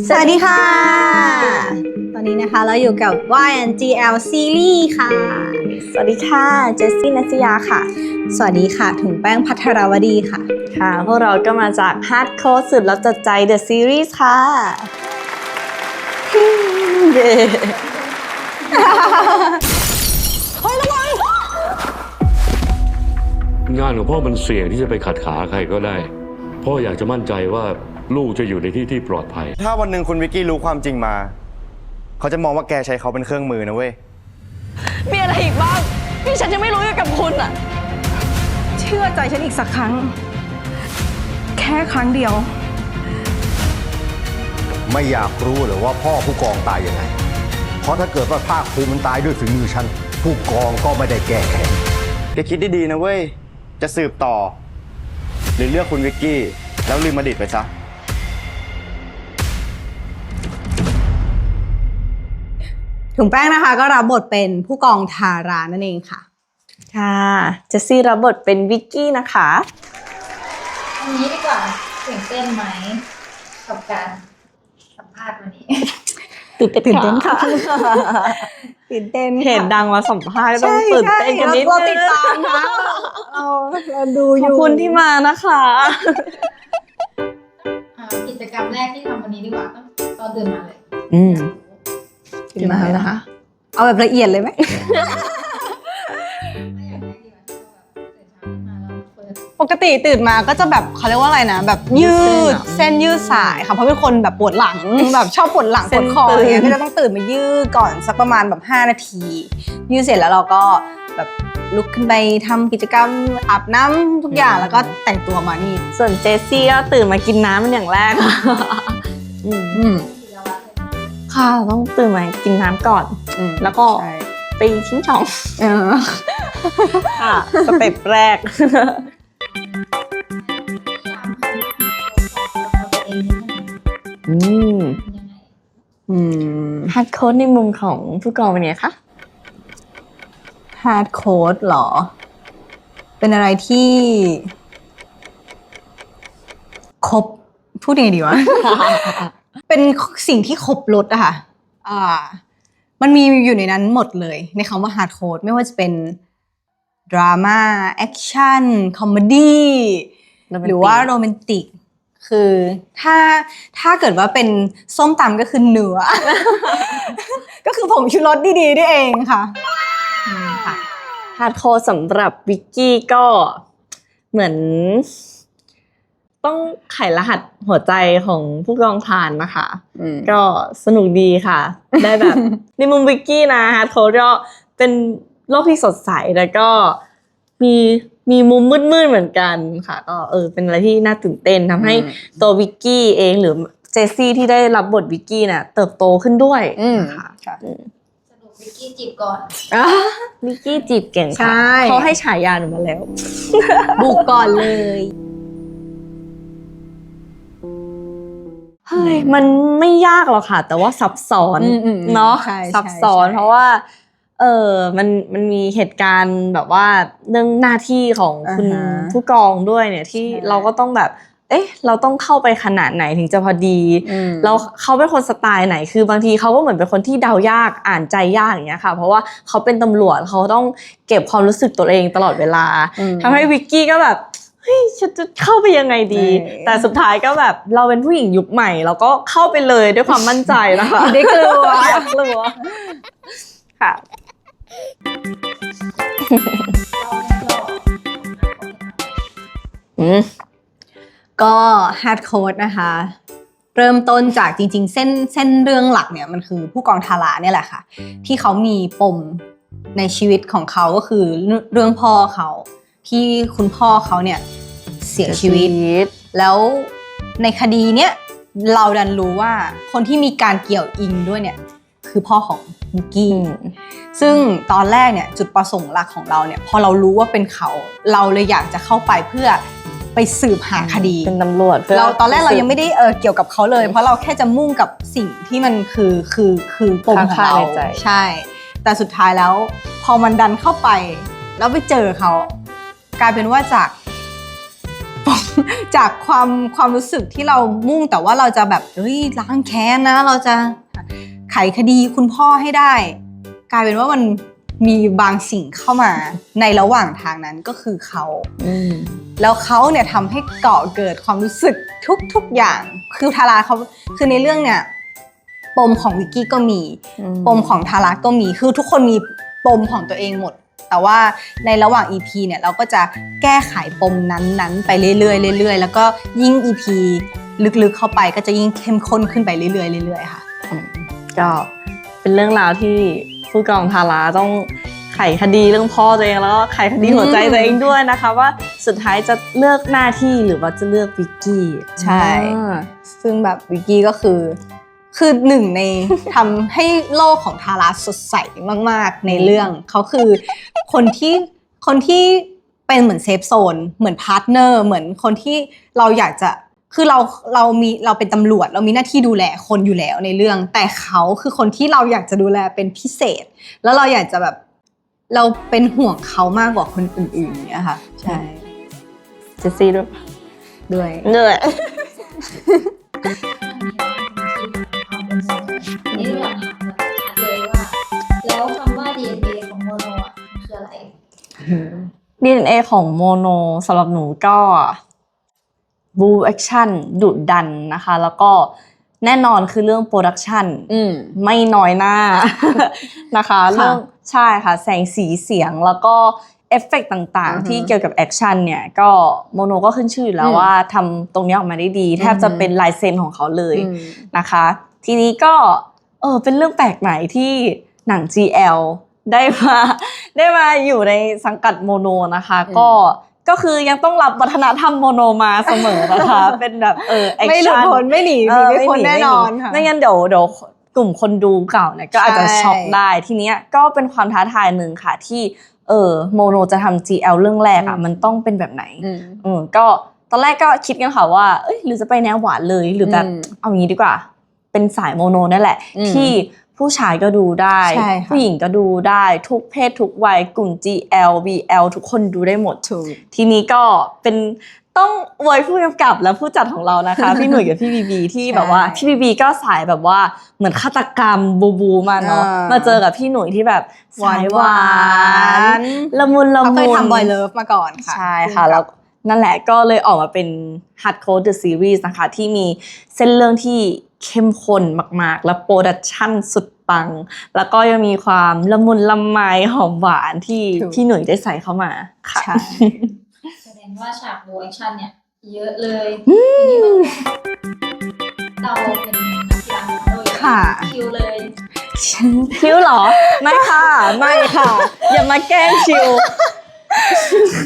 สวัสดีค่ะ ตอนนี้นะคะเราอยู่กับ YNGL Series ค่ะ สวัสดีค่ะเจสซี่นัสยาค่ะสวัสดีค่ะถุงแป้งภัทรวดีค่ะ ค่ะพวกเราก็มาจาก Hard Code สุดแล้วจัดใจ The Series ค่ะเย้เฮ้ยระวัง งานของพ่อมันเสี่ยงที่จะไปขัดขาใครก็ได้ พ่ออยากจะมั่นใจว่าลูกจะอยู่ในที่ที่ปลอดภัย ถ้าวันหนึ่งคุณวิกกี้รู้ความจริงมา เขาจะมองว่าแกใช้เขาเป็นเครื่องมือนะเว้ย มีอะไรอีกบ้างที่ฉันยังไม่รู้เกี่ยวกับคุณอ่ะ เชื่อใจฉันอีกสักครั้ง แค่ครั้งเดียว ไม่อยากรู้หรือว่าพ่อผู้กองตายยังไง เพราะถ้าเกิดว่าภาคภูมิมันตายด้วยฝีมือฉัน ผู้กองก็ไม่ได้แก้แค้น แกคิดดีๆนะเว้ย จะสืบต่อ หรือเลือกคุณวิกกี้ แล้วลืมอดีตไปซะ ถุงแป้งนะคะก็รับบทเป็นผู้กองทารานั่นเองค่ะ ค่ะเจสซี่รับบทเป็นวิกกี้นะคะ อันนี้ดีกว่าตื่นเต้นไหมกับการสัมภาษณ์วันนี้ ตื่นเต้นค่ะ ตื่นเต้น เห็นดังมาสัมภาษณ์ก็ต้องตื่นเต้นกันนิดนึง เราติดตามนะเราดูอ ขอบ ยู่ คุณที่มานะคะ กิจกรรมแรกที่ทำวันนี้ดีกว่าตอนตื่นมาเลย ตื่นมาแล้วนะคะ เอาแบบละเอียดเลยไหม ไม่อยากได้ดีกว่าที่เราแบบตื่นเช้าขึ้นมาแล้วเปิด ปกติตื่นมาก็จะแบบเขาเรียกว่าอะไรนะแบบยืดเส้นยืดสายค่ะเพราะเป็นคนแบบปวดหลัง แบบชอบปวดหลังปวดคออะไรเงี้ยก็จะต้องตื่นมายืดก่อนสักประมาณแบบ5 นาที ยืดเสร็จแล้วเราก็แบบลุกขึ้นไปทำกิจกรรมอาบน้ำทุกอย่างแล้วก็แต่งตัวมานี่ ส่วนเจสซี่ก็ตื่นมากินน้ำเป็นอย่างแรกค่ะอืม ศิลวัตรเลย ค่ะต้องตื่นมากินน้ำก่อน แล้วก็ ใช่ ไปทิ้งช่อง เออ ค่ะสเต็ปแรก ตามคำของตัวเองนิดนึง อืม เป็นยังไง อืม ฮาร์ดโค้ดในมุมของผู้กองเป็นไงคะ ฮาร์ดโค้ดหรอ เป็นอะไรที่ครบพูดยังไงดีวะ เป็นสิ่งที่ครบรสอะค่ะมันมีอยู่ในนั้นหมดเลยในคำว่าฮาร์ดโค้ดไม่ว่าจะเป็นดราม่าแอคชั่นคอมเมดี้หรือว่าโรแมนติก คือถ้าเกิดว่าเป็นส้มตำก็คือเนื้อ ก็คือผงชูรสดีๆนี่เองค่ะค่ะ ฮาร์ดโค้ดสำหรับวิกกี้ก็เหมือน ต้องไขรหัสหัวใจของผู้กองทานนะคะ ก็สนุกดีค่ะ ได้แบบ ในมุมวิกกี้นะฮาร์ดโค้ดก็เป็นโลกที่สดใสแล้วก็มีมุมมืดๆเหมือนกันค่ะ ก็เป็นอะไรที่น่าตื่นเต้นทำให้ตัววิกกี้เองหรือเจสซี่ที่ได้รับบทวิกกี้น่ะเติบโตขึ้นด้วยนะคะ สรุปวิกกี้จีบก่อน วิกกี้จีบเก่ง ใช่ ค่ะเขาให้ฉายาหนูมาแล้ว บุกก่อนเลย เฮ้ยมันไม่ยากหรอกค่ะ แต่ว่าซับซ้อน อืมๆ เนาะ ใช่ ซับซ้อน ใช่ เพราะว่ามันมีเหตุการณ์แบบว่าเรื่องหน้าที่ของคุณ อ่าฮะ ผู้กองด้วยเนี่ยที่ ใช่ เราก็ต้องแบบ เราต้องเข้าไปขนาดไหนถึงจะพอดี แล้วเขาเป็นคนสไตล์ไหนคือบางทีเขาก็เหมือนเป็นคนที่เดายากอ่านใจยากอย่างเงี้ยค่ะ เพราะว่าเขาเป็นตำรวจเขาต้องเก็บความรู้สึกตัวเองตลอดเวลาทำให้วิกกี้ก็แบบเฮ้ยฉันจะเข้าไปยังไงดี แต่สุดท้ายก็แบบเราเป็นผู้หญิงยุคใหม่เราก็เข้าไปเลยด้วยความมั่นใจนะคะ ได้กลัว กลัวค่ะ ก็ฮาร์ดโค้ดนะคะ เริ่มต้นจากจริงๆ เส้นเรื่องหลักเนี่ยมันคือผู้กองทาราเนี่ยแหละค่ะ ที่เขามีปมในชีวิตของเขาก็คือเรื่องพ่อเขาที่คุณพ่อเขาเนี่ยเสียชีวิต แล้วในคดีเนี้ยเราดันรู้ว่าคนที่มีการเกี่ยวอิงด้วยเนี่ยคือพ่อของมิกกี้ซึ่งตอนแรกเนี่ยจุดประสงค์หลักของเราเนี่ยพอเรารู้ว่าเป็นเขาเราเลยอยากจะเข้าไปเพื่อไปสืบหาคดี เป็นตำรวจ เราตอนแรกเรายังไม่ได้เกี่ยวกับเขาเลย เพราะเราแค่จะมุ่งกับสิ่งที่มันคือปมของเรา ค้างคาในใจ ใช่ แต่สุดท้ายแล้วพอมันดันเข้าไปแล้วไปเจอเขากลายเป็นว่าจาก จากความรู้สึกที่เรามุ่งแต่ว่าเราจะแบบล้างแค้นนะเราจะไขคดีคุณพ่อให้ได้ กลายเป็นว่ามันมีบางสิ่งเข้ามาในระหว่างทางนั้นก็คือเขาแล้วเขาเนี่ยทำให้ก่อเกิดความรู้สึกทุกอย่างคือทาราเขาคือในเรื่องเนี่ยปมของวิกกี้ก็มีปมของทาราก็มีคือทุกคนมีปมของตัวเองหมดแต่ว่าในระหว่าง EP เนี่ยเราก็จะแก้ไขปมนั้นๆไปเรื่อยๆเรื่อยๆแล้วก็ยิ่ง EP ลึกๆเข้าไปก็จะยิ่งเข้มข้นขึ้นไปเรื่อยๆเรื่อยๆค่ะก็เป็นเรื่องราวที่ผู้กองทาราต้องไขคดีเรื่องพ่อตัวเองแล้วก็ไขคดีหัวใจตัวเองด้วยนะคะว่าสุดท้ายจะเลือกหน้าที่หรือว่าจะเลือกวิกกี้ใช่ซึ่งแบบวิกกี้ก็คือหนึ่งในทำให้โลกของทาราสดใสมากๆในเรื่องเขาคือคนที่เป็นเหมือนเซฟโซนเหมือนพาร์ทเนอร์เหมือนคนที่เราอยากจะคือเราเป็นตำรวจเรามีหน้าที่ดูแลคนอยู่แล้วในเรื่องแต่เขาคือคนที่เราอยากจะดูแลเป็นพิเศษแล้วเราอยากจะแบบเราเป็นห่วงเขามากกว่าคนอื่นๆเนี่ยค่ะใช่เจสซี่ด้วยนี่อยากถามแบบชัดเลยว่าแล้วคำว่า DNA ของโมโนอ่ะคืออะไร DNA ของโมโนสำหรับหนูก็บูแอคชั่นดุดันนะคะแล้วก็แน่นอนคือเรื่องโปรดักชันไม่น้อยหน้านะคะเรื่องใช่ค่ะแสงสีเสียงแล้วก็เอฟเฟกต์ต่างๆที่เกี่ยวกับแอคชั่นเนี่ยก็โมโนก็ขึ้นชื่อแล้วว่าทำตรงนี้ออกมาได้ดีแทบจะเป็นลายเซ็นของเขาเลยนะคะทีนี้ก็เป็นเรื่องแปลกใหม่ที่หนัง GL ได้มาอยู่ในสังกัดโมโนนะคะก็คือยังต้องรับวัฒนธรรมโมโนมาเสมอนะคะเป็นแบบแอคชั่นไม่หลุดพ้นไม่หนีไม่พ้นแน่นอนค่ะไม่งั้นเดี๋ยวกลุ่มคนดูเก่าเนี่ยก็อาจจะช็อกได้ทีนี้ก็เป็นความท้าทายหนึ่งค่ะที่โมโนจะทำ GL เรื่องแรกอ่ะมันต้องเป็นแบบไหนก็ตอนแรกก็คิดกันค่ะว่าหรือจะไปแนวหวานเลยหรือแบบเอางี้ดีกว่าเป็นสายโมโนนั่นแหละที่ผู้ชายก็ดูได้ผู้หญิงก็ดูได้ทุกเพศทุกวัยกลุ่ม GL BL ทุกคนดูได้หมดทีนี้ก็เป็นต้องอวยผู้กำกับและผู้จัดของเรานะคะ พี่หนุ่ยกับพี่บีบีที่แบบว่าพี่บีบีก็สายแบบว่าเหมือนฆาตกรรมบูมาเนาะมาเจอกับพี่หนุ่ยที่แบบสายหวานละมุนเคยทำบอยเลิฟมาก่อนค่ะใช่ค่ะแล้วนั่นแหละก็เลยออกมาเป็น Hardcore the Series นะคะที่มีเส้นเรื่องที่เข้มข้นมากๆและโปรดักชั่นสุดปังแล้วก็ยังมีความละมุนละไมหอมหวานที่พี่หนุ่ยได้ใส่เข้ามาค่ะแสดงว่าฉากบูแอคชั่นเนี่ยเยอะเลยเราเป็นนักกีฬาโดยคิวเลยคิวเหรอไม่ค่ะอย่ามาแกล้งคิว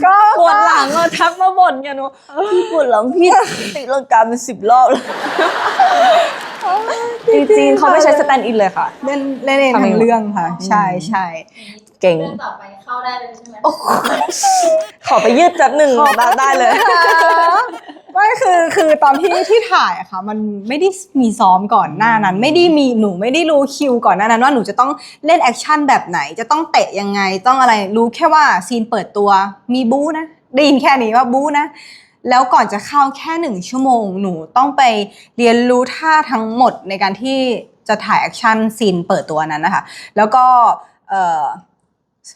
ก็ปวดหลังทักมาบ่นกันว่าพี่ปวดหลังพี่ติดร่างกายเป็น10 รอบแล้วจริงๆเขาไม่ใช้สแตนด์อินเลยค่ะเล่นทั้งเรื่องค่ะใช่เก่งเรื่องต่อไปเข้าได้เลยใช่ไหมขอไปยืดจัดหนึ่งได้เลยไม่คือตอนที่ถ่ายอะค่ะมันไม่ได้มีซ้อมก่อนหน้านั้นหนูไม่ได้รู้คิวก่อนหน้านั้นว่าหนูจะต้องเล่นแอคชั่นแบบไหนจะต้องเตะยังไงต้องอะไรรู้แค่ว่าซีนเปิดตัวมีบู๊นะได้ยินแค่นี้ว่าบู๊นะแล้วก่อนจะเข้าแค่1 ชั่วโมงหนูต้องไปเรียนรู้ท่าทั้งหมดในการที่จะถ่ายแอคชั่นซีนเปิดตัวนั้นนะคะแล้วก็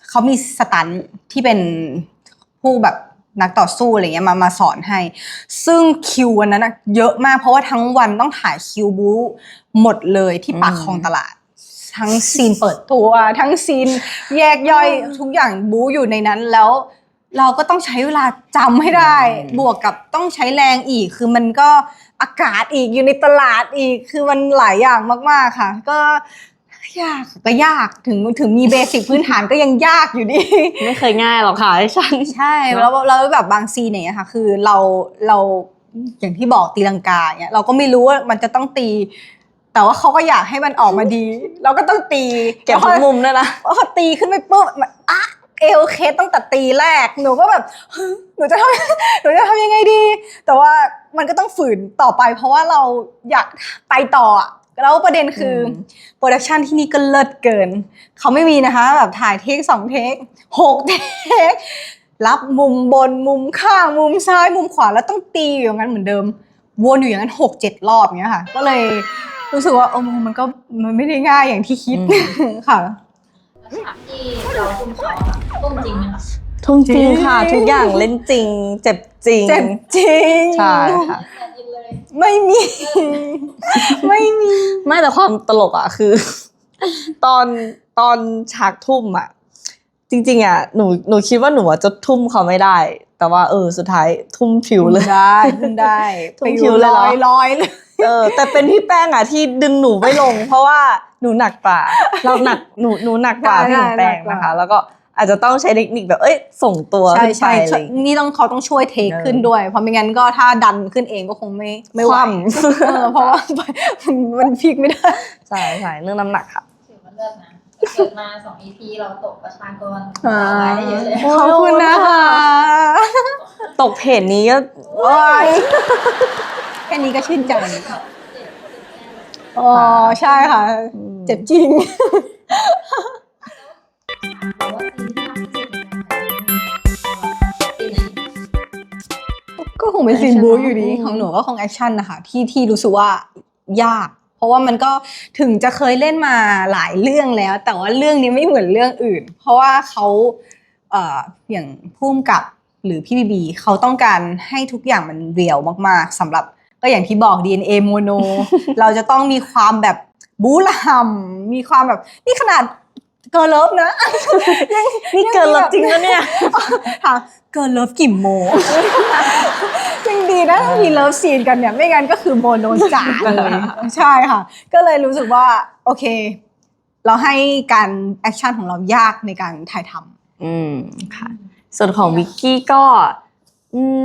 เขามีสตันท์ที่เป็นผู้แบบนักต่อสู้อะไรเงี้ยมาสอนให้ซึ่งคิววันนั้นเยอะมากเพราะว่าทั้งวันต้องถ่ายคิวบู๊หมดเลยที่ปากคลองตลาดทั้งซีนเปิดตัวทั้งซีนแยกย่อยทุกอย่างบู๊อยู่ในนั้นแล้วเราก็ต้องใช้เวลาจำให้ได้บวกกับต้องใช้แรงอีกคือมันก็อากาศอีกอยู่ในตลาดอีกคือมันหลายอย่างมากๆค่ะก็ยากถึงมีเบสิกพื้นฐานก็ยังยากอยู่ดีไม่เคยง่ายหรอกค่ะใช่แล้วแบบบางซีนเนี่ยค่ะคือเราอย่างที่บอกตีลังกาเนี่ยเราก็ไม่รู้ว่ามันจะต้องตีแต่ว่าเขาก็อยากให้มันออกมาดีเราก็ต้องตีเก็บทุกมุมด้วยนะพอตีขึ้นไปปุ๊บโอเคตั้งแต่ตีแรกหนูก็แบบหนูจะทำยังไงดีแต่ว่ามันก็ต้องฝืนต่อไปเพราะว่าเราอยากไปต่อแล้วประเด็นคือโปรดักชันที่นี่ก็เลิศเกินเขาไม่มีนะคะแบบถ่ายเทค2 เทค6 เทค รับมุมบนมุมข้างมุมซ้ายมุมขวาแล้วต้องตีอยู่อย่างนั้นเหมือนเดิมวนอยู่อย่างนั้น6-7 รอบอย่างเงี้ยค่ะก็เลยรู้สึกว่ามันไม่ได้ง่ายอย่างที่คิดค่ะ แล้วฉากที่เราทุ่มเขาอะทุ่มจริงไหมคะ ทุ่มจริงค่ะ ทุกอย่างเล่นจริง เจ็บจริง เจ็บจริง ใช่ค่ะ แต่ยินเลย ไม่มี ไม่มี ไม่แต่ความตลกอ่ะคือ ตอนฉากทุ่มอ่ะ จริงๆอ่ะหนูคิดว่าหนูจะทุ่มเขาไม่ได้ แต่ว่าสุดท้ายทุ่มผิวเลย ได้ได้ ทุ่มผิวเลยเหรอ ลอยเลย แต่เป็นพี่แป้งอ่ะที่ดึงหนูไม่ลง เพราะว่าหนูหนักกว่าเราหนักหนูหนักกว่าพี่หนูแป้งนะคะ แล้วก็อาจจะต้องใช้เทคนิคแบบส่งตัว ใช่ ขึ้นไป ใช่ อะไรอย่างเงี้ย นี่เขาต้องช่วยเทคขึ้นด้วย เพราะไม่งั้นก็ถ้าดันขึ้นเองก็คงไม่ไหว คว่ำ เพราะว่ามันพลิกไม่ได้ ใช่เรื่องน้ำหนักค่ะ ถือว่าเลิศนะเกิดมา2 EP เราตกประชากรรายได้เยอะเลย ขอบคุณนะคะ ตกเพจนี้ก็ โอ้ยแค่นี้ก็ชื่นใจอ๋อใช่ค่ะ เจ็บจริง แต่ว่าซีนที่เราพิเศษในการถ่ายทำ ก็คงเป็นซีนบู๊อยู่ดีของหนูก็คงแอคชั่นนะคะที่รู้สึกว่ายาก เพราะว่ามันก็ถึงจะเคยเล่นมาหลายเรื่องแล้ว แต่ว่าเรื่องนี้ไม่เหมือนเรื่องอื่น เพราะว่าเขาอย่างผู้กำกับหรือพี่บีเขาต้องการให้ทุกอย่างมันเรียลมากๆสำหรับก็อย่างที่บอก DNA โมโน เราจะต้องมีความแบบบู๊ระห่ำมีความแบบนี่ขนาดเกิร์ลเลิฟนะ นี่เกินแล้วจริงแล้วเนี่ย ถามเกิร์ลเลิฟกี่โม ยังดีนะถ้ามีเลิฟซีนกันเนี่ยไม่งั้นก็คือโมโนจ๋าเลยใช่ค่ะ ก็เลยรู้สึกว่าโอเค เราให้การแอคชั่นของเรายากในการถ่ายทำ ค่ะ ส่วนของวิกกี้ก็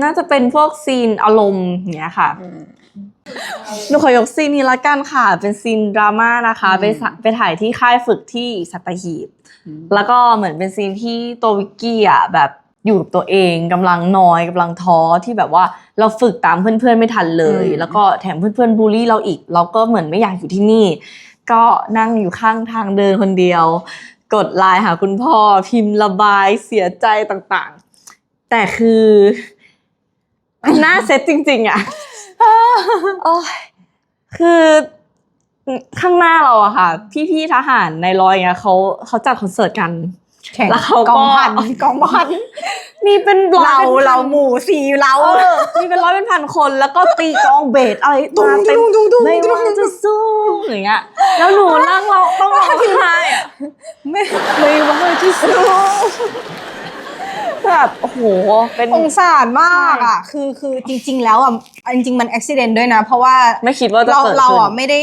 น่าจะเป็นพวกซีนอารมณ์อย่างเงี้ยค่ะหนูขอยกซีนนี้ละกันค่ะ เป็นซีนดราม่านะคะไปถ่ายที่ค่ายฝึกที่สัตหีบแล้วก็เหมือนเป็นซีนที่ตัววิกกี้อ่ะแบบอยู่กับตัวเองกำลังนอยกำลังท้อที่แบบว่าเราฝึกตามเพื่อนๆไม่ทันเลย แล้วก็แถมเพื่อนๆบูลลี่เราอีกเราก็เหมือนไม่อยากอยู่ที่นี่ ก็นั่งอยู่ข้างทางเดินคนเดียวกดไลน์หาคุณพ่อพิมพ์ระบายเสียใจต่างๆแต่คือหน้าเซตจริงๆอ่ะโอ้ยคือข้างหน้าเราอะค่ะพี่ๆทหารในร้อยเงี้ยเขาจัดคอนเสิร์ตกันแล้วเขาก็กองพัน มีเป็นร้อยเป็นพัน เราหมู่สี่เรา มีเป็นร้อยเป็นพันคนแล้วก็ตีกลองเบสอะไรมาเต็มไม่ว่าจะสู้อย่างเงี้ยแล้วหนูนั่งเราต้องร้องไห้อะไม่ว่าจะสู้แบบโอ้โหเป็น สงสารมากอ่ะคือจริงๆแล้วอ่ะจริงๆมันอุบิเหตุด้วยนะเพราะว่า ไม่คิดว่าจะเกิดขึ้น เราอ่ะไม่ได้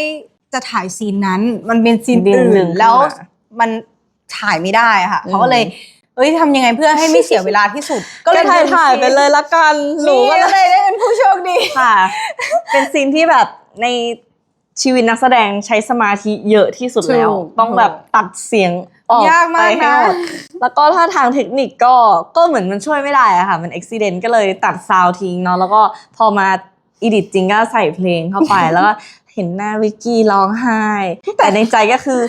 จะถ่ายซีนนั้นมันเป็นซีน ดึ อื่ ง น ๆ แล้ว ขึ้นมา มันถ่ายไม่ได้ค่ะเขาก็เลยทำยังไงเพื่อให้ไม่เสียเวลาที่สุด ก็เลยถ่ายไปเลยละกันหนู นี่ ก็ ก็ เล เลย ยได้เป็นผู้โชคดี ค่ะ เป็นซีนที่แบบในชีวิตนักแสดงใช้สมาธิเยอะที่สุดแล้ว ถูก ต้องแบบตัดเสียงออก ยาก ไป มาก ให้ นะ หมดแล้วก็ถ้าทางเทคนิคก็เหมือนมันช่วยไม่ได้อะค่ะมันอุบิเหตุก็เลยตัดซาวด์ทิ้งเนาะแล้วก็พอมาอีดิทจริงก็ใส่เพลงเข้าไป แล้วก็เห็นหน้าวิกกี้ร้องไห้ แต่ในใจก็คือ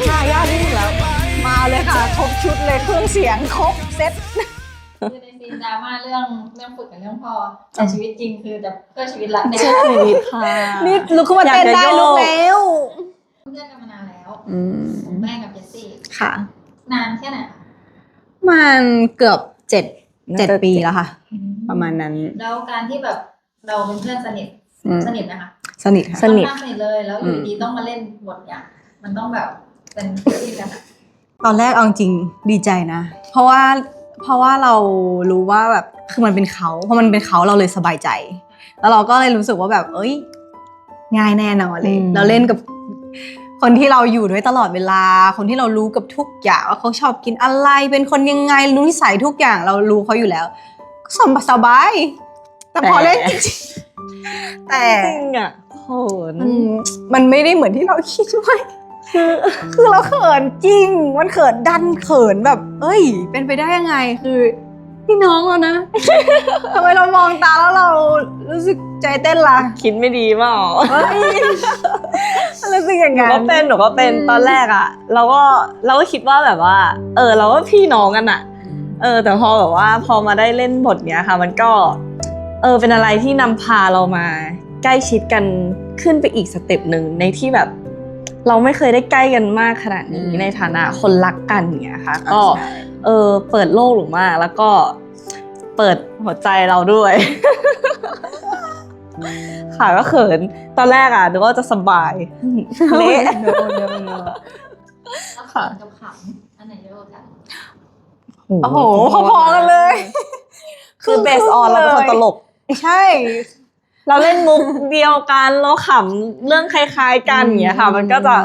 หายากที่สุดแล้วมาเลยค่ะครบชุดเลยเครื่องเสียงครบเซ็ต คือในซีนดราม่าเรื่องฝึกกับเรื่องพ่อแต่ชีวิตจริงคือจะเพื่อชีวิตรักเนี่ย ชีวิตค่ะ นี่ลุกขึ้นมาเต้นได้ อยากจะโยก ลุกแล้ว เพื่อนกันมานานแล้วของแม่กับเจสซี่ ค่ะ นานแค่ไหนคะ มันเกือบ7 น่าจะ ปีแล้วค่ะ ประมาณนั้น แล้วการที่แบบเราเป็นเพื่อนสนิทสนิทนะคะ สนิทค่ะ สนิท ค่อนข้างสนิทเลยแล้วอยู่ดีต้องมาเล่นบทอย่างมันต้องแบบเป็นที่กันอะ ตอนแรกเอาจริงดีใจนะ เพราะว่าเรารู้ว่าแบบคือมันเป็นเขาเพราะมันเป็นเขาเราเลยสบายใจ แล้วเราก็เลยรู้สึกว่าแบบง่ายแน่นอนเลยเราเล่นกับคนที่เราอยู่ด้วยตลอดเวลา คนที่เรารู้กับทุกอย่างว่าเขาชอบกินอะไรเป็นคนยังไงรู้นิสัยทุกอย่างเรารู้เขาอยู่แล้วก็สบายแต่พอเล่นจริงๆแต่ จริงอ่ะโห มันไม่ได้เหมือนที่เราคิดไว้คือเราเขินจริงมันเขินดันเขินแบบเป็นไปได้ยังไงคือพี่น้องเรานะ ทำไมเรามองตาแล้วเรารู้สึกใจเต้นล่ะ คิดไม่ดีเปล่า รู้สึก สึกอย่าง หนู นั้น หนูก็เป็นตอนแรกอ่ะเราก็คิดว่าแบบว่าเราก็พี่น้องกันอ่ะแต่พอแบบว่าพอมาได้เล่นบทเนี้ยค่ะมันก็เป็นอะไรที่นำพาเรามาใกล้ชิดกันขึ้นไปอีกสเต็ปหนึ่งในที่แบบเราไม่เคยได้ใกล้กันมากขนาดนี้ในฐานะคนรักกันเนี้ยค่ะก็เปิดโลกหนูมากแล้วก็เปิดหัวใจเราด้วย ค่ะก็เขินตอนแรกอ่ะนึกว่าจะสบายเละ แล้วเขินกับขำอันไหนเยอะกว่ากัน โอ้โหพอๆกันเลย คือเบสออนเราเป็นคนตลก ใช่ เราเล่นมุกเดียวกันเราขำเรื่องคล้ายๆกันอย่างเงี้ยค่ะมันก็จะ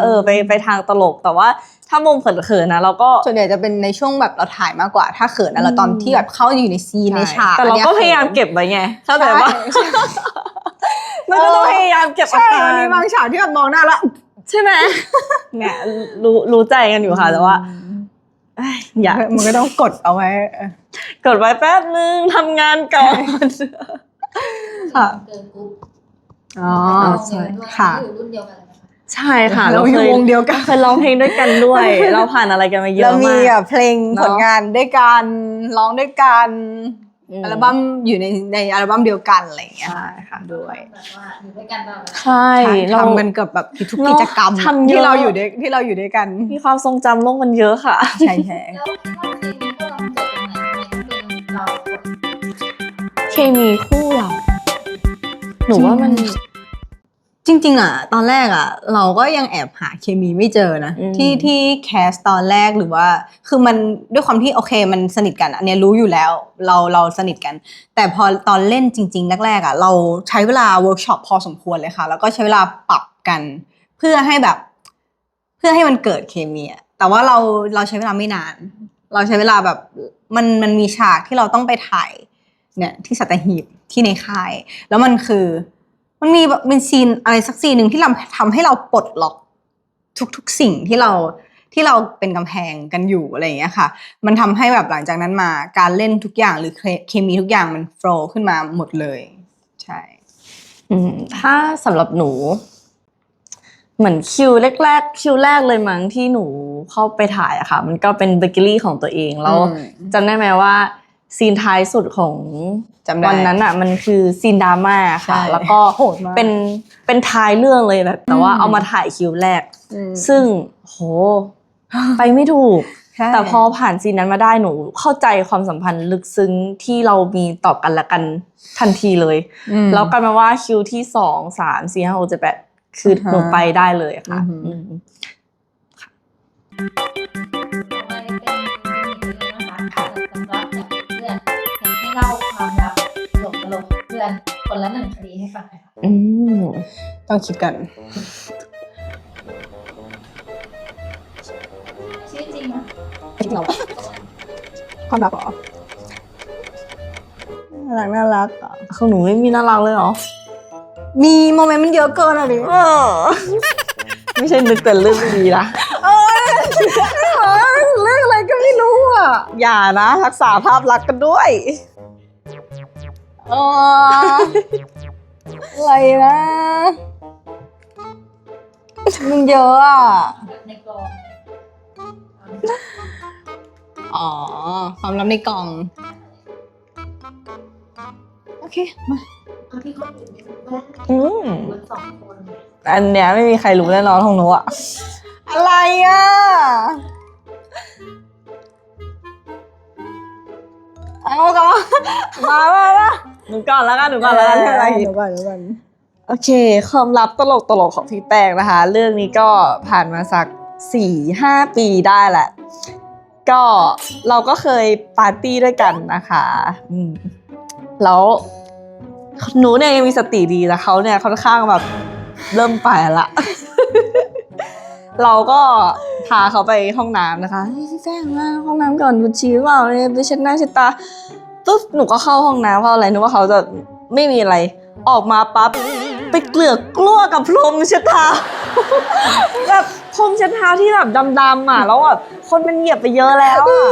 ไปทางตลกแต่ว่าถ้ามุมเขินๆนะเราก็ ส่วนใหญ่จะเป็นในช่วงแบบเราถ่ายมากกว่าถ้าเขินนะเราตอนที่แบบเข้าอยู่ในซีนในฉาก แต่เราก็พยายามเก็บไว้ไงเข้าใจปะมันก็ต้องพยายามเก็บอา ใช่ การ มันมีบางฉากที่แบบมองหน้าแล้ว ใช่ไหมเนี่ยรู้ใจกันอยู่ค่ะแต่ว่าอย่า มันก็ต้องกดเอาไว้ กดไว้แป๊บนึงทำงานก่อน ค่ะ เกิร์ลกรุ๊ป อ๋อ ใช่ด้วย ค่ะ อยู่รุ่นเดียวกันเลยไหมคะ ใช่ค่ะ เราอยู่วงเดียวกัน เคยร้องเพลงด้วยกันด้วย เราผ่านอะไรกันมาเย เรา อะ มี มาก แบบเพลง เนอะ ผลงานด้วยกันร้องด้วยกันอัลบั้มอยู่ในอัลบั้มเดียวกันอะไรอย่างเงี้ย ใช่ค่ะ ด้วย แบบว่าอยู่ด้วยกันตลอดเวลา ใช่ ทำกันกับแบบทุกกิจกรรม ทำเยอะ ที่เราอยู่ด้วยกัน มีความทรงจำโลกมันเยอะค่ะ ใช่ แล้วว่าเคมีพวกเราเกิดตรงไหนทำไมถึงเป็นเรา หนูว่ามัน จริงๆอ่ะตอนแรกอ่ะเราก็ยังแอบหาเคมีไม่เจอนะ อืม ที่แคสตอนแรกหรือว่าคือมันด้วยความที่โอเคมันสนิทกันอันเนี้ยรู้อยู่แล้วเราสนิทกัน แต่พอตอนเล่นจริงๆแรกๆอ่ะเราใช้เวลาเวิร์กช็อปพอสมควรเลยค่ะ แล้วก็ใช้เวลาปรับกันเพื่อให้มันเกิดเคมีอะแต่ว่าเราใช้เวลาไม่นาน เราใช้เวลาแบบมันมีฉากที่เราต้องไปถ่ายเนี่ยที่สัตหีบที่ในค่าย แล้วมันมีแบบเป็นซีนอะไรสักซีนหนึ่งที่ทำให้เราปลดล็อกทุกสิ่งที่เราเป็นกำแพงกันอยู่อะไรอย่างเงี้ยค่ะ มันทำให้แบบหลังจากนั้นมาการเล่นทุกอย่างหรือเคมีทุกอย่างมันโฟลว์ขึ้นมาหมดเลยใช่ ถ้าสำหรับหนู เหมือนคิวแรกเลยมั้งที่หนูเข้าไปถ่ายอะค่ะ มันก็เป็นเบเกอรี่ของตัวเองแล้วจำได้ไหมว่าซีนท้ายสุดของวันนั้นอะมันคือซีนดราม่าค่ะ แล้วก็ โหดมาก เป็นท้ายเรื่องเลยแบบ แต่ว่าเอามาถ่ายคิวแรก ซึ่งโหไปไม่ถูก ใช่ แต่พอผ่านซีนนั้นมาได้หนูเข้าใจความสัมพันธ์ลึกซึ้งที่เรามีต่อกันและกันทันทีเลย แล้วกลายมาว่าคิวที่2 3 4 5 6 7 8คือหนูไปได้เลยค่ะ ไม่ได้เป็นที่มีเรื่องนะคะสำหรับจากเพื่อนอยากให้เล่าความลับตลกๆเพื่อนคนละ1 คดีให้ฟังหน่อยค่ะ ต้องคิดกัน ชื่อจริงนะ ความรักเหรอน่ารักเหรอ ของหนูไม่มีน่ารักเลยเหรอ มีโมเมนต์มันเยอะเกินอะดิ ไม่ใช่นึกแต่เรื่องดีนะ เรื่องอะไรก็ไม่รู้อ่ะ อย่านะรักษาภาพลักษณ์กันด้วย อะไรนะมันเยอะอ่ะ ในกอง อ๋อ ความลับในกล่อง โอเค มา เอาที่คนอื่นไม่รู้บ้าง อืม คน2 คน อันเนี้ยไม่มีใครรู้แน่นอนของหนูอะ อะไรอ่ะ เอาก่อนมาหนูก่อนแล้วกัน เดี๋ยวก่อน โอเคความลับตลกของพี่แป้งนะคะ เรื่องนี้ก็ผ่านมาสัก 4-5 ปีได้แหละ ก็เราก็เคยปาร์ตี้ด้วยกันนะคะแล้วหนูเนี่ยยังมีสติดีแต่เขาเนี่ยค่อนข้างแบบเริ่มไปละ เราก็พาเขาไปห้องน้ำนะคะพี่แป้งมาห้องน้ำก่อนบุชีเปล่าไปเช็ดหน้าเช็ดตาปุ๊บหนูก็เข้าห้องน้ำเพราะอะไรนึกว่าเขาจะไม่มีอะไรออกมาปั๊บไปเกลือกกลั้วกับพรมเช็ดเท้า แบบพรมเช็ดเท้าที่แบบดำๆอ่ะแล้วแบบคนมันเหยียบไปเยอะแล้วอ่ะ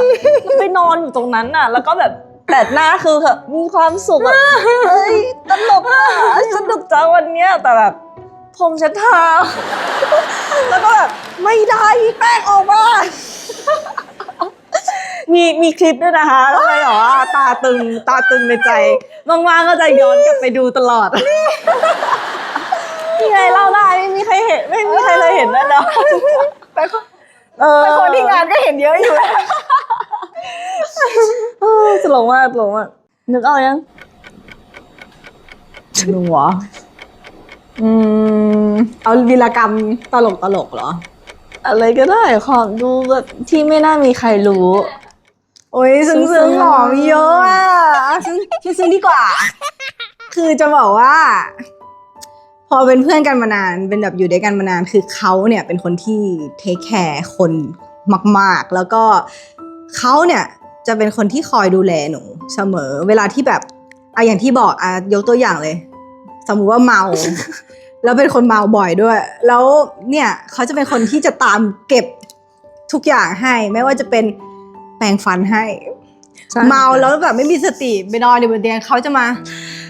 ไปนอนอยู่ตรงนั้นอ่ะ แล้วก็แบบแต่หน้าคือแบบมีความสุขแบบเฮ้ยตลกอ่ะสนุกจังวันเนี้ยแต่แบบ ผมเช็ดเท้าแล้วก็แบบไม่ได้พี่แป้งออกมามีคลิปด้วยนะคะแล้วเลยบอกว่าตาตึงในใจว่างๆก็จะย้อนกลับไปดูตลอดนี่ไงเล่าได้ไม่มีใครเห็นไม่มีใครเลยเห็นแน่นอนแต่คนที่งานก็เห็นเยอะอยู่ตลกมากนึกออกยังหนูเอาวีรกรรมตลกเหรออะไรก็ได้ความดูแบบที่ไม่น่ามีใครรู้ โอ้ยซึ้งหอมเยอะอ่ะซึ้งดีกว่า คือจะบอกว่า พอเป็นเพื่อนกันมานานเป็นแบบอยู่ด้วยกันมานานคือเขาเนี่ยเป็นคนที่เทคแคร์คนมากๆแล้วก็เขาเนี่ยจะเป็นคนที่คอยดูแลหนูเสมอเวลาที่แบบอย่างที่บอกยกตัวอย่างเลย สมมุติว่าเมา แล้วเป็นคนเมาบ่อยด้วย แล้วเนี่ยเขาจะเป็นคนที่จะตามเก็บทุกอย่างให้ไม่ว่าจะเป็นแปรงฟันให้เมาแล้วแบบไม่มีสติไปนอนอยู่บนเตียงเขาจะมา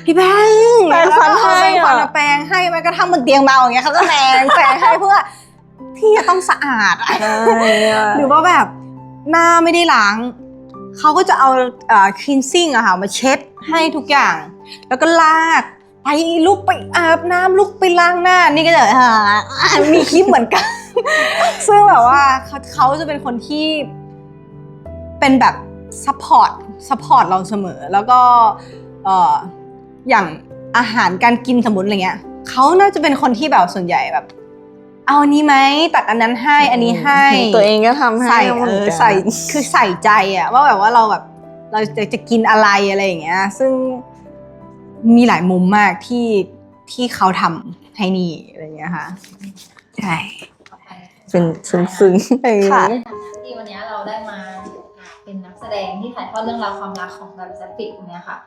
พี่แป้ง แปรงฟันให้ แปรงให้แม้กระทั่งบนเตียงเมาอย่างเงี้ยเขาก็แปรงให้เพื่อที่จะต้องสะอาดหรือว่าแบบหน้าไม่ได้ล้างเขาก็จะเอาcleansing อะค่ะมาเช็ดให้ทุกอย่างแล้วก็ลากไปลุกไปอาบน้ำลุกไปล้างหน้านี่ก็จะมีคลิปเหมือนกัน ซึ่งแบบว่าเขาจะเป็นคนที่เป็นแบบซัพพอร์ตเราเสมอแล้วก็อย่างอาหารการกินสมมุติอะไรเงี้ยเขาน่าจะเป็นคนที่แบบส่วนใหญ่แบบเอาอันนี้ไหมตักอันนั้นให้อันนี้ให้ตัวเองก็ทำให้ใส่คือใส่ใจอะว่าแบบว่าเราแบบเราจะกินอะไรอะไรอย่างเงี้ยซึ่งมีหลายมุมมากที่เขาทำให้นี่อะไรอย่างเงี้ยค่ะใช่เป็นซึ้งค่ะที่วันนี้เราได้มาเป็นนักแสดงที่ถ่ายทอดเรื่องราวความรักของแบบแซฟฟิกเนี่ยค่ะ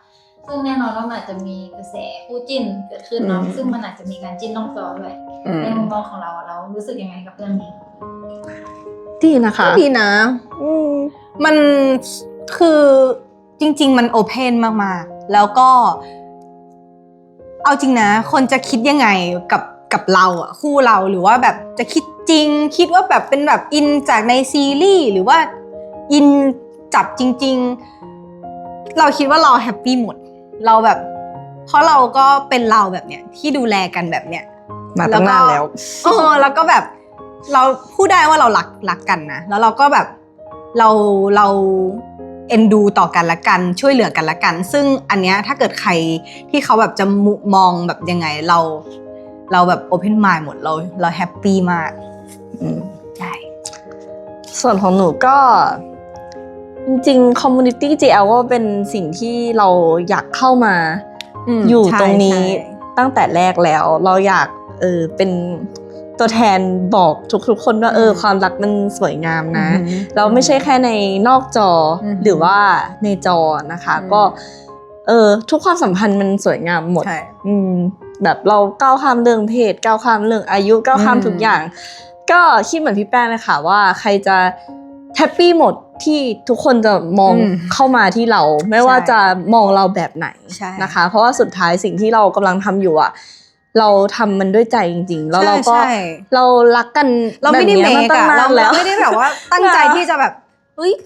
ซึ่งแน่นอนว่ามันอาจจะมีกระแสคู่จิ้นเกิดขึ้นเนาะซึ่งมันอาจจะมีการจิ้นนอกจอด้วยในมุมมองของเรารู้สึกยังไงกับเรื่องนี้ดีนะคะดีนะมันคือจริงๆมันโอเพนมากๆแล้วก็เอาจริงนะคนจะคิดยังไงกับเราอ่ะคู่เราหรือว่าแบบจะคิดจริงคิดว่าแบบเป็นแบบอินจากในซีรีส์หรือว่าอินจับจริงๆเราคิดว่าเราแฮปปี้หมดเราแบบเพราะเราก็เป็นเราแบบเนี้ยที่ดูแลกันแบบเนี้ยมาตั้งนานแล้วแล้วก็แบบเราพูดได้ว่าเรารักกันนะแล้วเราก็แบบเราเอ็นดูต่อกันละกันช่วยเหลือกันละกันซึ่งอันเนี้ยถ้าเกิดใครที่เขาแบบจะมองแบบยังไงเราแบบโอเพนมายด์หมดเราแฮปปี้มากใช่ส่วนของหนูก็จริงๆ community GL ก็เป็นสิ่งที่เราอยากเข้ามาอยู่ตรงนี้ตั้งแต่แรกแล้วเราอยากเป็นตัวแทนบอกทุกๆคนว่าความรักมันสวยงามนะเราไม่ใช่แค่ในนอกจอหรือว่าในจอนะคะก็ทุกความสัมพันธ์มันสวยงามหมดแบบเราก้าวข้ามเรื่องเพศก้าวข้ามเรื่องอายุก้าวข้ามทุกอย่างก็คิดเหมือนพี่แป้งเลยค่ะว่าใครจะแฮปปี้หมดที่ทุกคนจะมองเข้ามาที่เราไม่ว่าจะมองเราแบบไหนนะคะเพราะว่าสุดท้ายสิ่งที่เรากำลังทำอยู่อะเราทำมันด้วยใจจริงๆแล้วเราก็เรารักกันเราไม่ได้เมคอะเราไม่ได้แบบว่าตั้งใจที่จะแบบ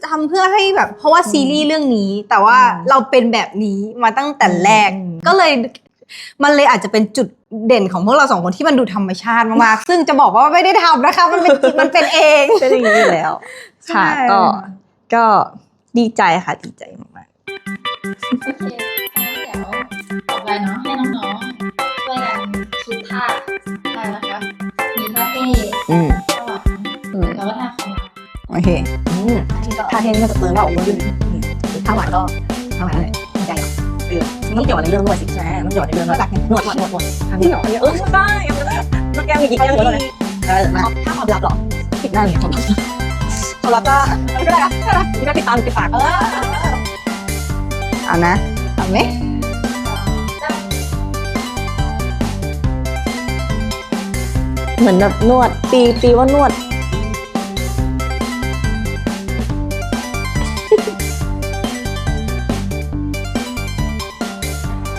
ทำเพื่อให้แบบเพราะว่าซีรีส์เรื่องนี้แต่ว่าเราเป็นแบบนี้มาตั้งแต่แรกก็เลยมันเลยอาจจะเป็นจุดเด่นของพวกเราสองคนที่มันดูธรรมชาติมากๆซึ่งจะบอกว่าไม่ได้ทำนะคะมันเป็นเองเป็นอย่างนี้แล้วค่ะก็ดีใจค่ะดีใจมากๆโอเคเดี๋ยวต่อไปเนาะให้น้องๆช่วยกันคิดท่านะคะมีท่าเต้ท่าหวานแล้วก็ท่าคอมโอเคท่าเท่ก็จะเติมว่าโอ้ยท่าหวานก็ท่าหวานเลยใจมันต้องเกี่ยวในเรื่องด้วยสิใช่ไหมมันเกี่ยวในเรื่องด้วยนวดที่หนอเนี่ยได้น้ำแก้มมีกี่แก้มเลยถ้าความลับหรอปิดหน้าเนี่ยความลับก็ไม่ได้นะไม่ได้ปิดตาปิดปากเอานะเอาไหมเหมือนแบบนวดตีว่านวด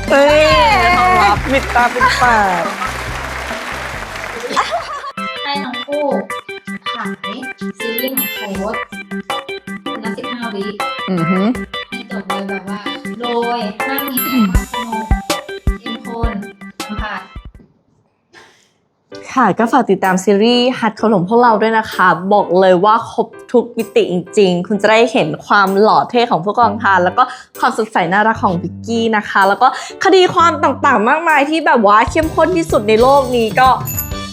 ความลับปิดตาปิดปาก รถนับ15 วิ อือหือ ให้จบเลยแบบว่า โดยห้ามมีความสนุกเข้มข้นนะคะ ค่ะก็ฝากติดตามซีรีส์หัดขนมพวกเราด้วยนะคะ บอกเลยว่าครบทุกมิติจริงๆ คุณจะได้เห็นความหล่อเท่ของผู้กองทานแล้วก็ความสดใสน่ารักของวิกกี้นะคะ แล้วก็คดีความต่างๆมากมายที่แบบว่าเข้มข้นที่สุดในโลกนี้ก็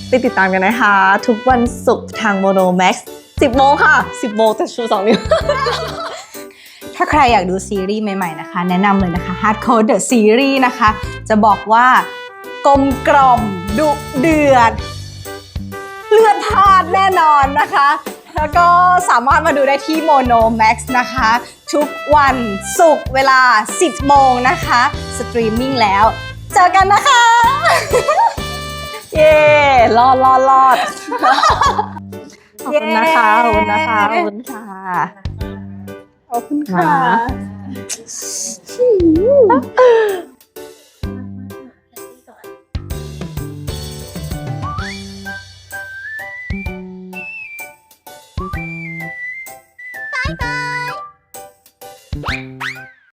ไปติดตามกันนะคะ ทุกวันศุกร์ทาง Mono Max 10 โมงค่ะ 10 โมงแต่ชู 2 นิ้ว ถ้าใครอยากดูซีรีส์ใหม่ๆนะคะ แนะนำเลยนะคะ Hard Code The Series นะคะ จะบอกว่ากลมกล่อมดุเดือด เลือดพล่านแน่นอนนะคะ แล้วก็สามารถมาดูได้ที่ Mono Max นะคะ ทุกวันศุกร์เวลา 10 โมงนะคะ สตรีมมิ่งแล้ว เจอกันนะคะ เย้รอดขอบคุณนะคะ ขอบคุณนะคะ ขอบคุณค่ะ ขอบคุณค่ะ Bye.